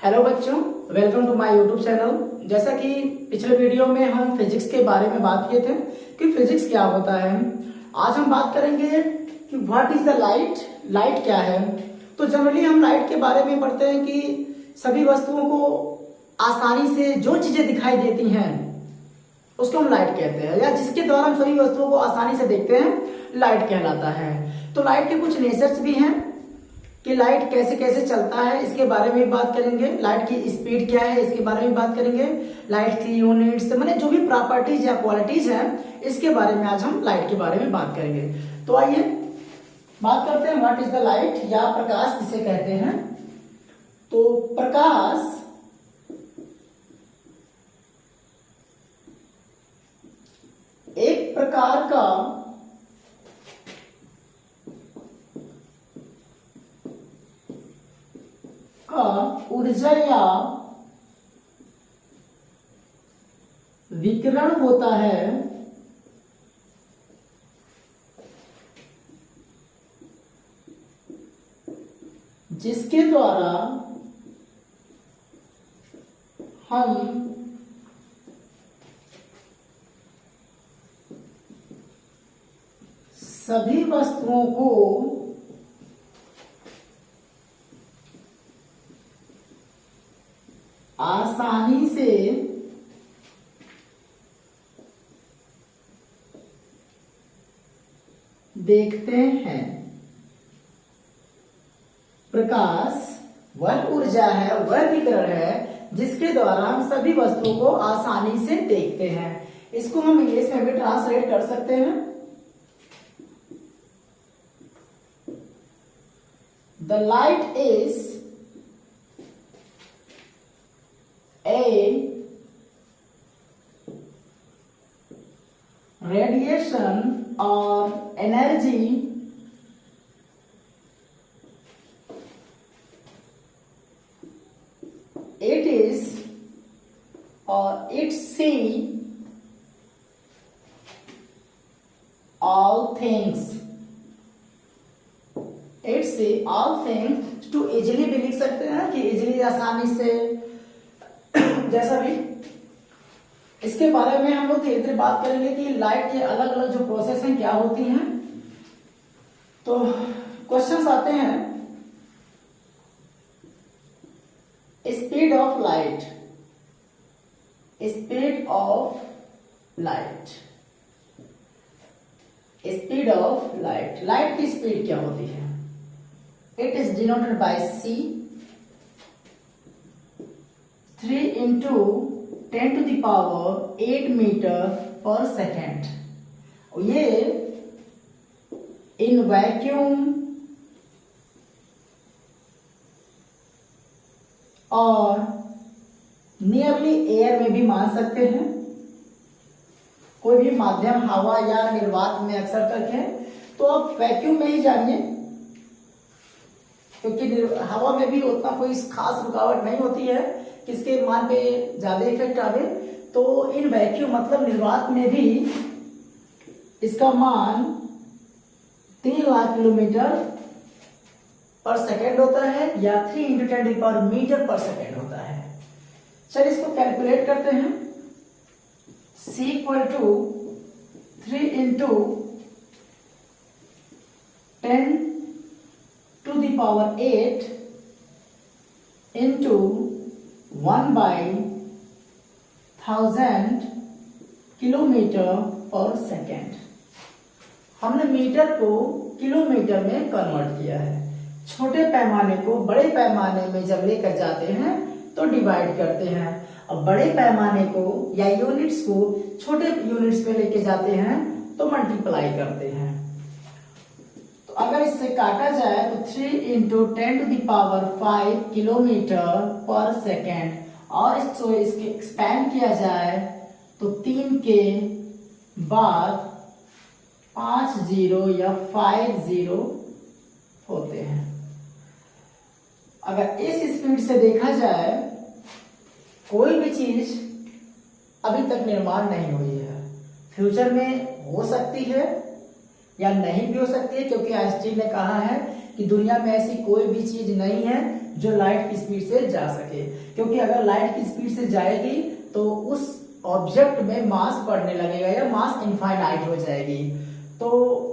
Hello बच्चों, welcome to my YouTube channel. जैसा कि पिछले वीडियो में हम फिजिक्स के बारे में बात किए थे कि फिजिक्स क्या होता है। आज हम बात करेंगे कि what is the light, light क्या है। तो जनरली हम लाइट के बारे में पढ़ते हैं कि सभी वस्तुओं को आसानी से जो चीजें दिखाई देती हैं उसको हम लाइट कहते हैं, या जिसके द्वारा हम सभी वस्तुओं को आसानी से देखते हैं लाइट कहलाता है। तो लाइट के कुछ नेचर्स भी हैं कि लाइट कैसे कैसे चलता है, इसके बारे में बात करेंगे। लाइट की स्पीड क्या है, इसके बारे में बात करेंगे। लाइट की यूनिट्स माने जो भी प्रॉपर्टीज या क्वालिटीज हैं, इसके बारे में आज हम लाइट के बारे में बात करेंगे। तो आइए बात करते हैं व्हाट इज द लाइट, या प्रकाश किसे कहते हैं। तो प्रकाश एक प्रकार का ऊर्जा या विकिरण होता है जिसके द्वारा हम सभी वस्तुओं को आसानी से देखते हैं। प्रकाश वह ऊर्जा है, वह विकिरण है जिसके द्वारा हम सभी वस्तुओं को आसानी से देखते हैं। इसको हम इंग्लिश में भी ट्रांसलेट कर सकते हैं। The light is a radiation or energy it is or it see all things, it see all things। to easily भी लिख सकते हैं कि easily आसानी से, जैसा भी। इसके बारे में हम लोग धीरे धीरे बात करेंगे कि लाइट के अलग अलग जो प्रोसेस हैं क्या होती हैं। तो क्वेश्चंस आते हैं। Speed of light, speed of light, speed of light. Light की स्पीड क्या होती है? It is denoted by c 3 into 10 to the power 8 metre पर सेकेंड। ये इन वैक्यूम और नियरली एयर में भी मान सकते हैं। कोई भी माध्यम हवा या निर्वात में अक्सर करके, तो आप वैक्यूम में ही जानिए, क्योंकि हवा में भी उतना कोई खास रुकावट नहीं होती है किसके मान पे ज्यादा इफेक्ट आवे। तो इन वैक्यूम मतलब निर्वात में भी इसका मान 3 लाख किलोमीटर पर सेकेंड होता है, या 3 into 10 मीटर पर सेकेंड होता है। चलिए इसको कैलकुलेट करते हैं। c equal to 3 into 10 to the power 8 into 1/1000 kilometre पर सेकेंड। हमने मीटर को किलोमीटर में कन्वर्ट किया है। छोटे पैमाने को बड़े पैमाने में जब लेकर जाते हैं तो डिवाइड करते हैं, अब बड़े पैमाने को या यूनिट्स को छोटे यूनिट्स में लेके जाते हैं तो मल्टीप्लाई करते हैं। तो अगर इससे काटा जाए तो 3 into 10 to the power 5 kilometre पर सेकेंड, और इसको इसके एक्सपैंड किया जाए तो 3 के बाद 5 0 या 5 0 होते हैं। अगर इस स्पीड से देखा जाए, कोई भी चीज अभी तक निर्माण नहीं हुई है, फ्यूचर में हो सकती है या नहीं भी हो सकती है, क्योंकि आइंस्टीन ने कहा है कि कि दुनिया में ऐसी कोई भी चीज नहीं है जो लाइट की स्पीड से जा सके, क्योंकि अगर लाइट की स्पीड से जाएगी तो उस ऑब्जेक्ट में मास बढ़ने लगेगा या मास इनफाइनाइट हो जाएगी। तो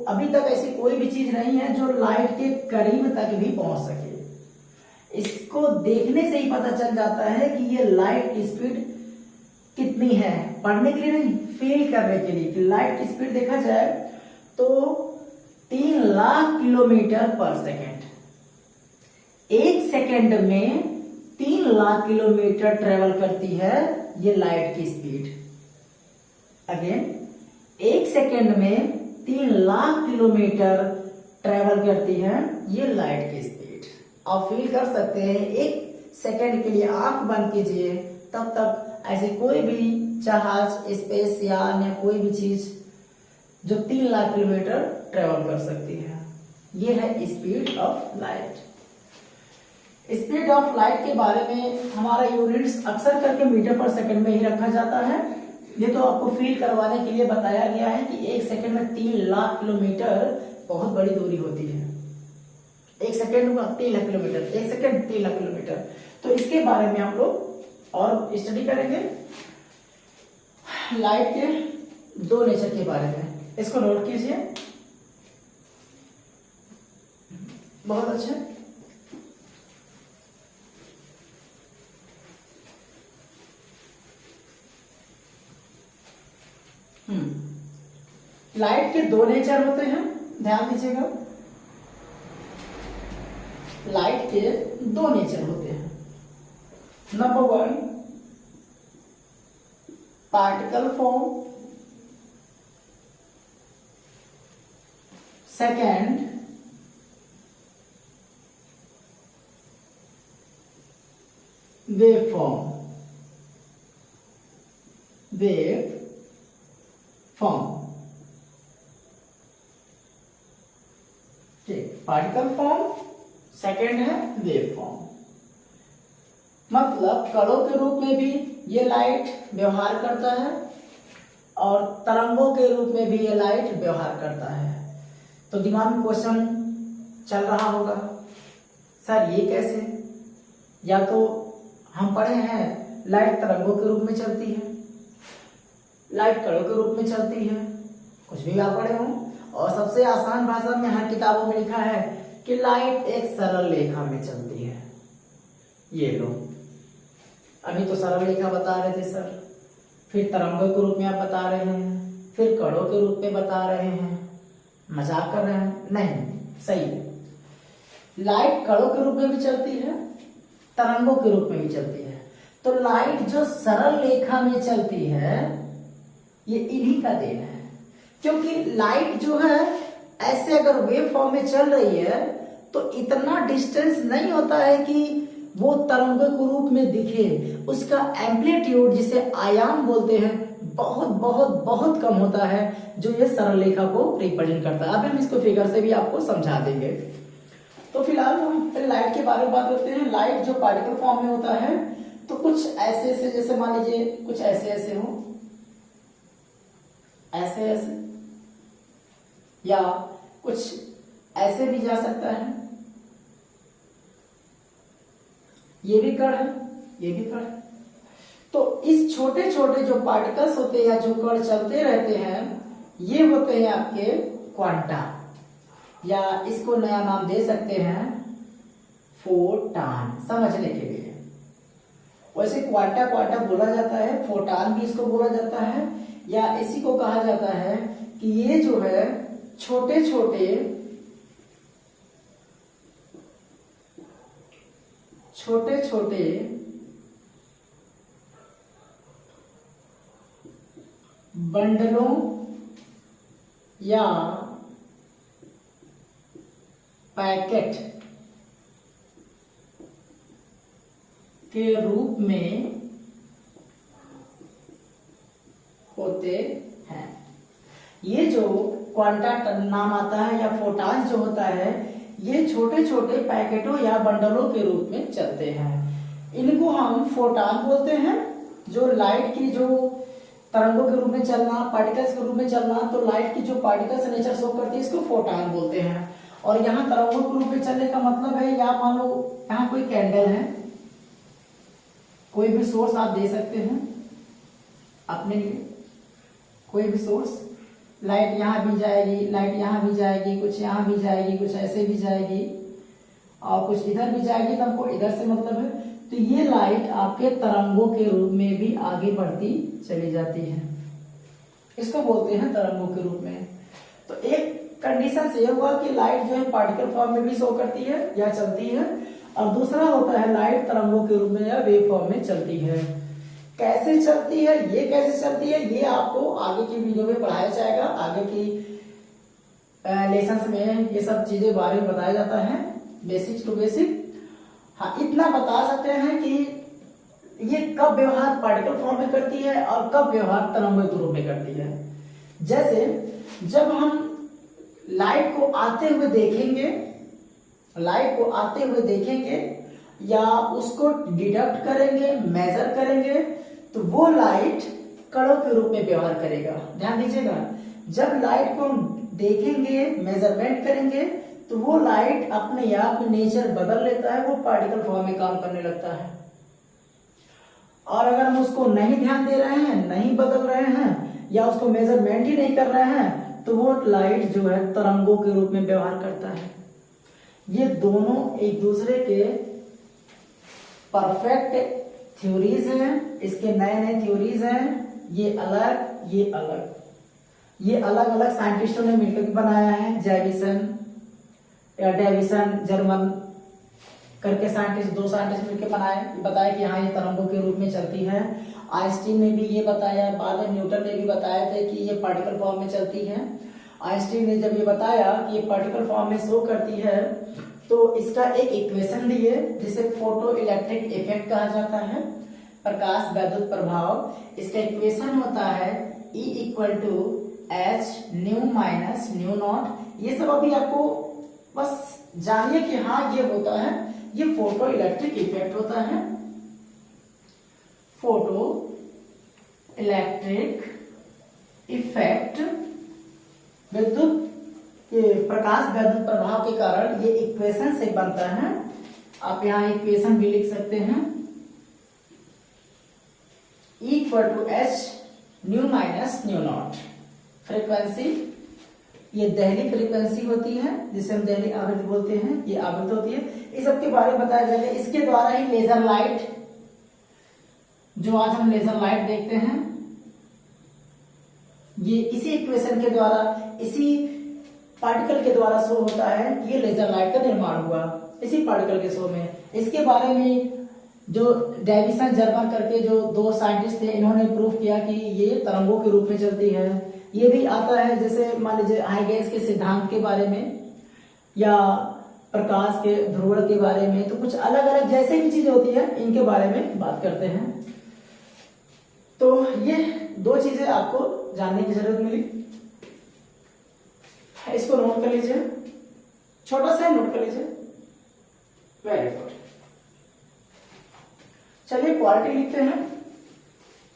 अभी तक ऐसी कोई भी चीज नहीं है जो लाइट के करीब तक भी पहुंच सके। इसको देखने से ही पता चल जाता है कि ये लाइट की स्पीड कितनी है, पढ़ने के लिए नहीं, फील करने के लिए कि लाइट की स्पीड देखा जाए तो 3 लाख किलोमीटर पर सेकेंड। एक सेकेंड में 3 लाख किलोमीटर ट्रेवल करती है ये लाइट की स्पीड। अगेन, एक सेकेंड में 3 लाख किलोमीटर ट्रेवल करती है ये लाइट की स्पीड। आप फील कर सकते हैं, एक सेकेंड के लिए आंख बंद कीजिए, तब तक ऐसी कोई भी जहाज, स्पेस यान या कोई भी चीज जो 3 लाख किलोमीटर ट्रेवल कर सकती है, ये है speed of light. Speed of light के बारे में हमारा यूनिट्स अक्सर करके मीटर पर सेकंड में ही रखा जाता है। ये तो आपको फील करवाने के लिए बताया गया है कि एक सेकंड में 3 लाख किलोमीटर बहुत बड़ी दूरी होती है। एक सेकंड में 3 लाख किलोमीटर, एक सेकंड 3 लाख किलोमीटर। तो इसके बारे में हम लोग और स्टडी करेंगे, लाइट के 2 नेचर के बारे में। इसको नोट कीजिए, बहुत अच्छे। लाइट के 2 नेचर होते हैं, ध्यान दीजिएगा। लाइट के 2 नेचर होते हैं। Number 1, particle form. Second, wave form. Wave form, ठीक। पार्टिकल फॉर्म, सेकेंड है वेव फॉर्म। मतलब कणों के रूप में भी ये लाइट व्यवहार करता है और तरंगों के रूप में भी ये लाइट व्यवहार करता है। तो दिमाग में क्वेश्चन चल रहा होगा, सर ये कैसे? या तो हम पढ़े हैं लाइट तरंगों के रूप में चलती है, लाइट कणों के रूप में चलती है, कुछ भी आप पढ़े हों। और सबसे आसान भाषा में हर किताबों में लिखा है कि लाइट एक सरल रेखा में चलती है। ये लो, अभी तो सरल रेखा बता रहे थे सर, फिर तरंगों के रूप में आप बता रहे हैं, फिर कणों के रूप में बता रहे हैं, मजाक कर रहे हैं? नहीं, सही है। लाइट कणों के रूप में भी चलती है, तरंगों के रूप में भी चलती है। तो लाइट जो सरल रेखा में चलती है ये इन्हीं का देन है, क्योंकि लाइट जो है ऐसे अगर वेव फॉर्म में चल रही है तो इतना डिस्टेंस नहीं होता है कि वो तरंगों के रूप में दिखे। उसका एम्पलीट्यूड, जिसे आयाम बोलते हैं, बहुत बहुत बहुत कम होता है, जो ये सरल रेखा को रिप्रेजेंट करता है। अब हम इसको फिगर से भी आपको समझा देंगे। तो फिलहाल हम लाइट के बारे में बात करते हैं। लाइट जो पार्टिकल फॉर्म में होता है तो कुछ ऐसे ऐसे, जैसे मान लीजिए कुछ ऐसे ऐसे हो, ऐसे ऐसे, या कुछ ऐसे भी जा सकता है। ये भी कण है, ये भी कण है। तो इस छोटे छोटे जो पार्टिकल्स होते हैं या जो कण चलते रहते हैं, ये होते हैं आपके क्वांटा, या इसको नया नाम दे सकते हैं फोटान, समझने के लिए। वैसे क्वांटा क्वांटा बोला जाता है, फोटान भी इसको बोला जाता है, या इसी को कहा जाता है कि ये जो है छोटे छोटे छोटे छोटे बंडलों या पैकेट के रूप में होते हैं। ये जो क्वांटा नाम आता है या फोटान जो होता है, ये छोटे छोटे पैकेटों या बंडलों के रूप में चलते हैं। इनको हम फोटान बोलते हैं। जो लाइट की जो तरंगों के रूप में चलना, पार्टिकल्स के रूप में चलना, तो लाइट की जो पार्टिकल्स नेचर शो करती है इसको फोटान बोलते हैं। और यहाँ तरंगों के रूप में चलने का मतलब है, या मान लो यहाँ कोई कैंडल है, कोई भी सोर्स आप दे सकते हैं अपने लिए, कोई भी सोर्स, लाइट यहाँ भी जाएगी, लाइट यहाँ भी जाएगी, कुछ यहाँ भी जाएगी, कुछ ऐसे भी जाएगी और कुछ इधर भी जाएगी, तो हमको इधर से मतलब है। तो ये लाइट आपके तरंगों के रूप में भी आगे बढ़ती चली जाती है, इसको बोलते हैं तरंगों के रूप में। तो एक कंडीशन से हुआ कि लाइट जो है पार्टिकल फॉर्म में भी शो करती है या चलती है, और दूसरा होता है लाइट तरंगों के रूप में या वेव फॉर्म में चलती है। कैसे चलती है, ये कैसे चलती है, ये आपको आगे की वीडियो में पढ़ाया जाएगा, आगे की लेसन्स में ये सब चीजें बारे में बताया जाता है, बेसिक टू बेसिक। हाँ, इतना बता सकते हैं कि ये कब व्यवहार पार्टिकल फॉर्म में करती है और कब व्यवहार तरंगों के रूप में करती है। जैसे जब हम लाइट को आते हुए देखेंगे, लाइट को आते हुए देखेंगे या उसको डिडक्ट करेंगे, मेजर करेंगे, तो वो लाइट कणों के रूप में व्यवहार करेगा। ध्यान दीजिएगा, जब लाइट को हम देखेंगे, मेजरमेंट करेंगे, तो वो लाइट अपने आप नेचर बदल लेता है, वो पार्टिकल फॉर्म में काम करने लगता है। और अगर हम उसको नहीं ध्यान दे रहे हैं, नहीं बदल रहे हैं या उसको मेजरमेंट ही नहीं कर रहे हैं, तो वो लाइट जो है तरंगों के रूप में व्यवहार करता है। ये दोनों एक दूसरे के परफेक्ट थ्योरीज हैं, इसके नए नए थ्योरीज हैं, ये अलग, ये अलग, ये अलग अलग साइंटिस्टों ने मिलकर बनाया है। जैविसन या डेविसन जर्मन करके साइंटिस्ट, दो साइंटिस्ट मिलकर बताया कि हाँ ये तरंगों के रूप में चलती है। आइंस्टीन ने भी ये बताया, बाद में न्यूटन ने भी बताया था कि ये पार्टिकल फॉर्म में चलती है। आइंस्टीन ने जब ये बताया कि ये पार्टिकल फॉर्म में शो करती है, तो इसका एक इक्वेशन दिए जिसे फोटो इलेक्ट्रिक इफेक्ट कहा जाता है, प्रकाश वैद्युत प्रभाव। इसका इक्वेशन होता है E = H new minus new not. ये सब अभी आपको बस जानिए कि हाँ ये होता है, ये फोटो इलेक्ट्रिक इफेक्ट होता है। फोटो इलेक्ट्रिक इफेक्ट, विद्युत प्रकाश वैद्युत प्रभाव के कारण ये इक्वेशन से बनता है। आप यहाँ इक्वेशन भी लिख सकते हैं, E = H new minus new not. Frequency, ये दहली फ्रीक्वेंसी होती है जिसे हम दहली आवृत्ति बोलते हैं, ये आवृत्ति होती है। इस सब के बारे में बताया जाएगा। इसके द्वारा ही लेजर लाइट, जो आज हम लेजर लाइट देखते हैं, ये इसी इक्वेशन के द्वारा, इसी पार्टिकल के द्वारा शो होता है कि ये लेजर लाइट का निर्माण हुआ इसी पार्टिकल के शो में। इसके बारे में जो डेविसन जर्मन करके जो दो साइंटिस्ट थे, इन्होंने प्रूव किया कि ये तरंगों के रूप में चलती है। ये भी आता है जैसे मान लीजिए हाइगेंस के सिद्धांत के बारे में या प्रकाश के ध्रुवण के बारे में, तो कुछ अलग अलग जैसे भी चीजें होती है इनके बारे में बात करते हैं। तो ये दो चीजें आपको जानने की जरूरत मिली, इसको नोट कर लीजिए, छोटा सा नोट कर लीजिए। Very good. चलिए क्वालिटी लिखते हैं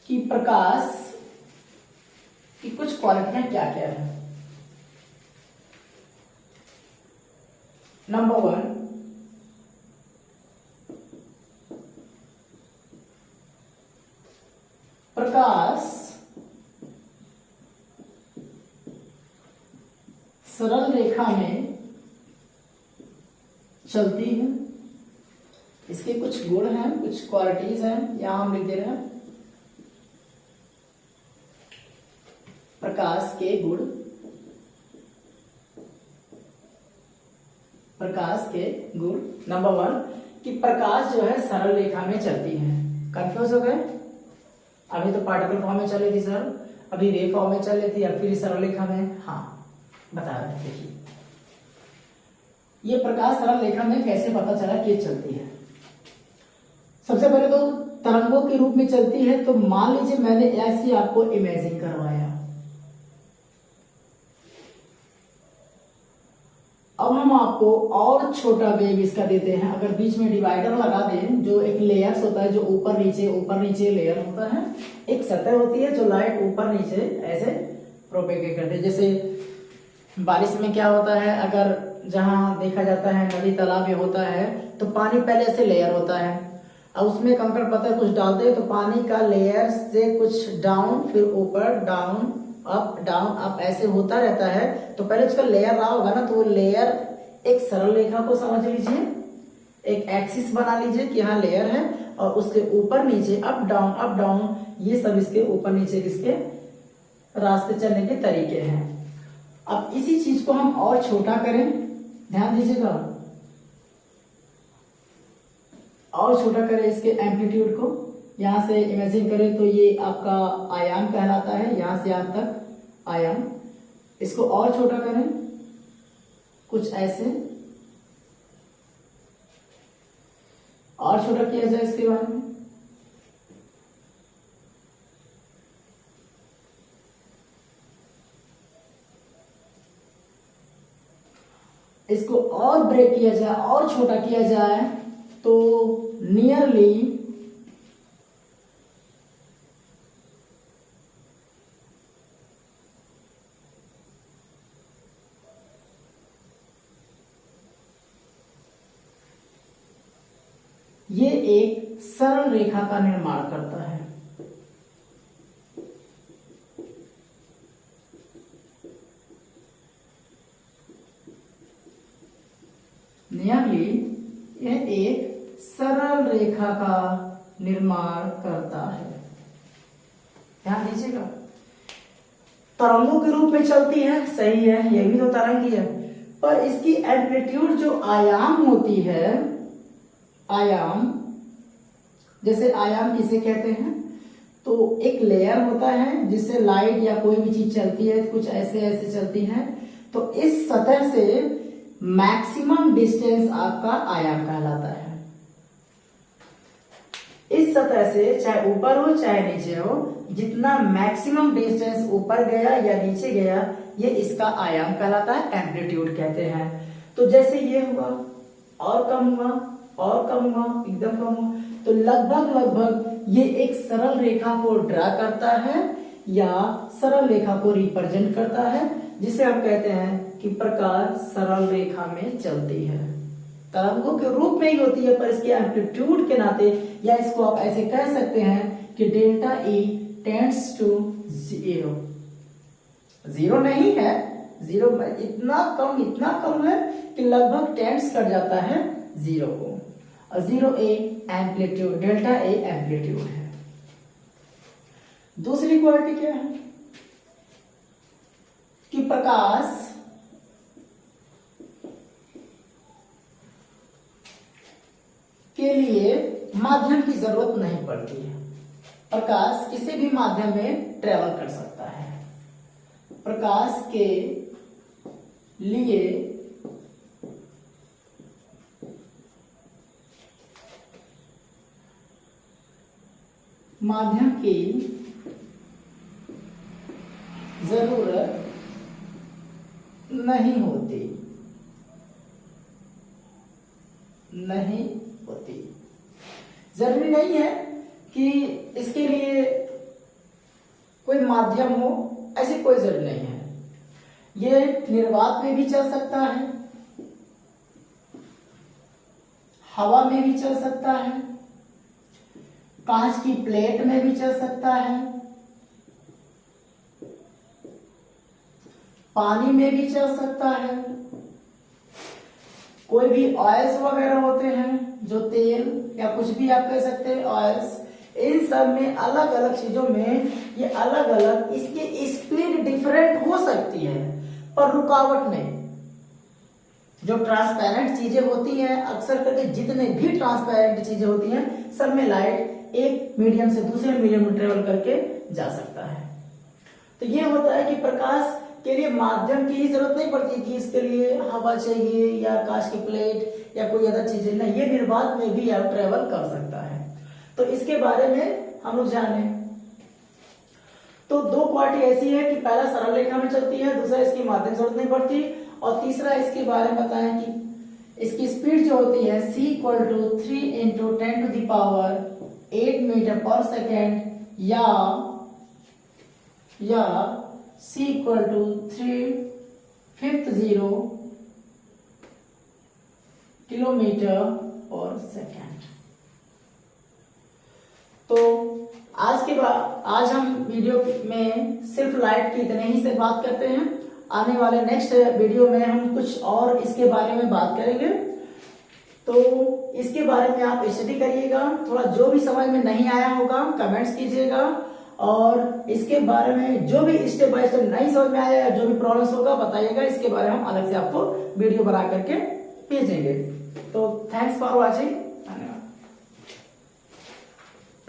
कि प्रकाश की कुछ क्वालिटियां क्या क्या है। नंबर 1, प्रकाश सरल रेखा में चलती है। इसके कुछ गुण हैं, कुछ क्वालिटीज हैं, यहां हम लिख दे रहे हैं। प्रकाश के गुण, प्रकाश के गुण। नंबर 1 कि प्रकाश जो है सरल रेखा में चलती है। कंफ्यूज हो गए? अभी तो पार्टिकल फॉर्म में चल रही थी सर, अभी वेव फॉर्म में चल रही थी, या फिर सरल रेखा में? हाँ, बता रहे हैं। देखिए ये प्रकाश सरल रेखा में कैसे पता चला कि चलती है। सबसे पहले तो तरंगों के रूप में चलती है। तो मान लीजिए मैंने ऐसे आपको इमेजिन करवाया, अब हम आपको और छोटा वेव इसका देते हैं। अगर बीच में डिवाइडर लगा दें, जो एक लेयर्स होता है, जो ऊपर नीचे लेयर होता है, एक सतह होती है जो लाइट ऊपर नीचे ऐसे प्रोपेगेट करते हैं। जैसे बारिश में क्या होता है, अगर जहाँ देखा जाता है नदी तालाब में होता है तो पानी पहले से लेयर होता है। अब उसमें कंकड़ पत्थर कुछ डालते हैं तो पानी का लेयर से कुछ डाउन फिर ऊपर डाउन अप ऐसे होता रहता है। तो पहले उसका लेयर रहा होगा ना, तो वो लेयर एक सरल रेखा को समझ लीजिए, एक एक्सिस बना लीजिए कि यहाँ लेयर है और उसके ऊपर नीचे अप डाउन ये सब इसके ऊपर नीचे इसके रास्ते चलने के तरीके हैं। अब इसी चीज को हम और छोटा करें, ध्यान दीजिएगा, और छोटा करें इसके एम्पलीट्यूड को। यहां से इमेजिन करें तो ये आपका आयाम कहलाता है, यहां से यहां तक आयाम। इसको और छोटा करें कुछ ऐसे, और छोटा किया जाए इसके बारे में। इसको और ब्रेक किया जाए और छोटा किया जाए तो नियरली ये एक सरल रेखा का निर्माण करता है। नियरली यह एक सरल रेखा का निर्माण करता है। ध्यान दीजिएगा, तरंगों के रूप में चलती है, सही है, ये भी तो तरंग ही है, पर इसकी एम्पलीट्यूड जो आयाम होती है, आयाम, जैसे आयाम किसे कहते हैं, तो एक लेयर होता है जिससे लाइट या कोई भी चीज चलती है, कुछ ऐसे ऐसे चलती है। तो इस सतह से मैक्सिमम डिस्टेंस आपका आयाम कहलाता है। इस सतह से चाहे ऊपर हो चाहे नीचे हो, जितना मैक्सिमम डिस्टेंस ऊपर गया या नीचे गया, ये इसका आयाम कहलाता है, एम्पलीट्यूड कहते हैं। तो जैसे ये हुआ और कम हुआ और कम हुआ, एकदम कम हुआ, तो लगभग ये एक सरल रेखा को ड्रा करता है या सरल रेखा को रिप्रेजेंट करता है, जिसे हम कहते हैं कि प्रकाश सरल रेखा में चलती है। तरंगों के रूप में ही होती है, पर इसकी एम्पलीट्यूड के नाते, या इसको आप ऐसे कह सकते हैं कि delta E tends to zero. Zero नहीं है, जीरो इतना कम है कि लगभग टेंड्स कर जाता है जीरो को, और zero A amplitude, delta A amplitude है। दूसरी क्वालिटी क्या है कि प्रकाश के लिए माध्यम की जरूरत नहीं पड़ती है। प्रकाश किसी भी माध्यम में ट्रेवल कर सकता है। प्रकाश के लिए माध्यम की जरूरत नहीं होती। जरूरी नहीं है कि इसके लिए कोई माध्यम हो, ऐसी कोई जरूरत नहीं है। ये निर्वात में भी चल सकता है, हवा में भी चल सकता है, कांच की प्लेट में भी चल सकता है, पानी में भी चल सकता है। कोई भी ऑयल्स वगैरह होते हैं, जो तेल या कुछ भी आप कह सकते हैं ऑयल्स, इन सब में अलग अलग चीजों में ये अलग अलग इसकी स्पीड डिफरेंट हो सकती है, पर रुकावट नहीं। जो ट्रांसपेरेंट चीजें होती हैं, अक्सर करके जितने भी ट्रांसपेरेंट चीजें होती हैं, सब में लाइट एक मीडियम से दूसरे मीडियम में ट्रेवल करके जा सकता है। तो ये होता है कि प्रकाश के लिए माध्यम की जरूरत नहीं पड़ती कि इसके लिए हवा चाहिए या कांच की प्लेट या कोई अदर चीजें, नहीं, ये निर्वात में भी आप ट्रेवल कर सकता है। तो इसके बारे में हम लोग जाने तो दो क्वालिटी ऐसी है कि पहला सरल रेखा में चलती है, दूसरा इसकी माध्यम जरूरत नहीं पड़ती, और तीसरा इसके बारे में बताएं कि इसकी स्पीड जो होती है c = 3 × 10⁸ मीटर पर सेकेंड, या c = 3/50 किलोमीटर पर सेकेंड। तो आज हम वीडियो में सिर्फ लाइट की इतने ही से बात करते हैं। आने वाले नेक्स्ट वीडियो में हम कुछ और इसके बारे में बात करेंगे। तो इसके बारे में आप स्टडी करिएगा, थोड़ा जो भी समझ में नहीं आया होगा कमेंट्स कीजिएगा, और इसके बारे में जो भी स्टेप बाय स्टेप नहीं समझ में आया, जो भी प्रॉब्लम्स होगा बताइएगा, इसके बारे में हम अलग से आपको वीडियो बना करके भेजेंगे। तो थैंक्स फॉर वॉचिंग।